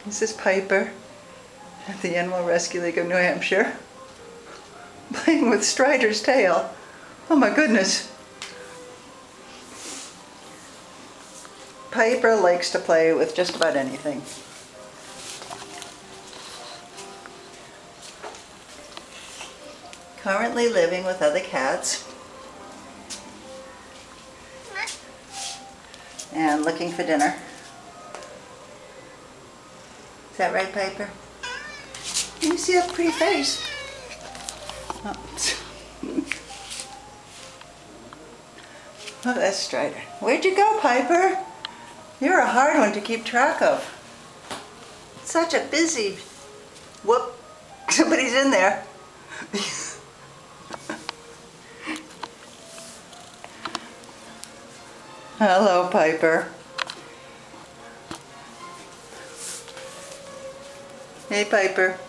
This is Piper at the Animal Rescue League of New Hampshire, playing with Strider's tail. Oh my goodness. Piper likes to play with just about anything. Currently living with other cats and looking for dinner. Is that right, Piper? Let me see that pretty face. Oh, oh, that's Strider. Where'd you go, Piper? You're a hard one to keep track of. Such a busy... Whoop! Somebody's in there. Hello, Piper. Hey, Piper.